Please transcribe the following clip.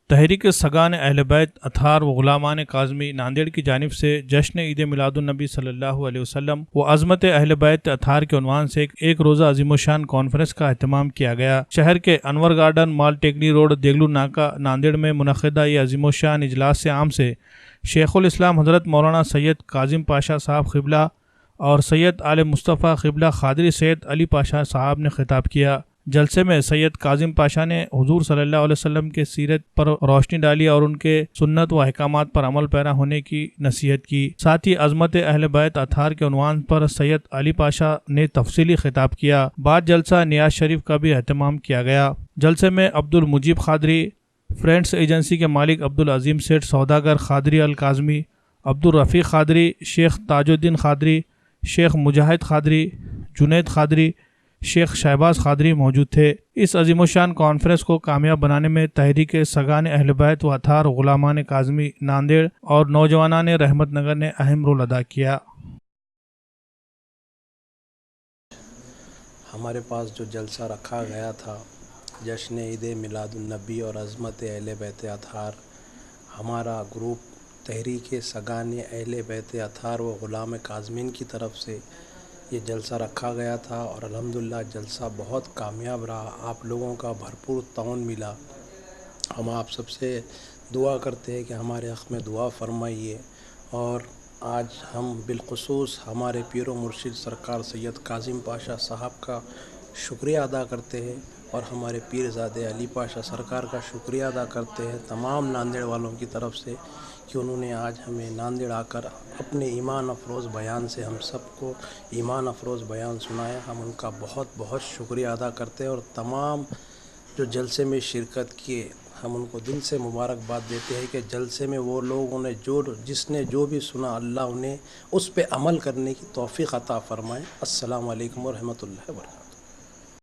تحریک سگان اہل بیت اطہار و غلامان کاظمی ناندیڑ کی جانب سے جشن عید میلاد النبی صلی اللہ علیہ وسلم و عظمت اہل بیت اطہار کے عنوان سے ایک روزہ عظیم الشان کانفرنس کا اہتمام کیا گیا۔ شہر کے انور گارڈن، مال ٹیکنی روڈ، دیگلو ناکہ، ناندیڑ میں منعقدہ یہ عظیم الشان اجلاس عام سے شیخ الاسلام حضرت مولانا سید کاظم پاشا صاحب قبلہ اور سید آل مصطفیٰ قبلہ قادری سید علی پاشا صاحب نے خطاب کیا۔ جلسے میں سید کاظم پاشا نے حضور صلی اللہ علیہ وسلم کے سیرت پر روشنی ڈالی اور ان کے سنت و احکامات پر عمل پیرا ہونے کی نصیحت کی۔ ساتھ ہی عظمت اہل بیت اطہار کے عنوان پر سید علی پاشا نے تفصیلی خطاب کیا۔ بعد جلسہ نیاز شریف کا بھی اہتمام کیا گیا۔ جلسے میں عبد المجیب قادری، فرینڈز ایجنسی کے مالک عبدالعظیم سیٹھ سوداگر قادری الکاظمی، عبدالرفیق قادری، شیخ تاج الدین قادری، شیخ مجاہد قادری، جنید قادری، شیخ شہباز قادری موجود تھے۔ اس عظیم الشان کانفرنس کو کامیاب بنانے میں تحریک سگان اہل بیت و اطہار غلامان کاظمی ناندیڑ اور نوجوانان رحمت نگر نے اہم رول ادا کیا۔ ہمارے پاس جو جلسہ رکھا گیا تھا جشن عید میلاد النبی اور عظمت اہل بیت اطہار، ہمارا گروپ تحریک سگان اہل بیت اطہار و غلام کاظمین کی طرف سے یہ جلسہ رکھا گیا تھا اور الحمدللہ جلسہ بہت کامیاب رہا۔ آپ لوگوں کا بھرپور تعاون ملا۔ ہم آپ سب سے دعا کرتے ہیں کہ ہمارے حق میں دعا فرمائیے، اور آج ہم بالخصوص ہمارے پیر و مرشد سرکار سید کاظم پاشا صاحب کا شکریہ ادا کرتے ہیں اور ہمارے پیر زادے علی پاشا سرکار کا شکریہ ادا کرتے ہیں تمام ناندیڑ والوں کی طرف سے کہ انہوں نے آج ہمیں ناندیڑ آ کر اپنے ایمان افروز بیان سے ہم سب کو ایمان افروز بیان سنایا۔ ہم ان کا بہت بہت شکریہ ادا کرتے ہیں اور تمام جو جلسے میں شرکت کیے ہم ان کو دل سے مبارکباد دیتے ہیں کہ جلسے میں وہ لوگوں نے جس نے جو بھی سنا اللہ انہیں اس پہ عمل کرنے کی توفیق عطا فرمائے۔ السلام علیکم ورحمۃ اللہ وبرکاتہ۔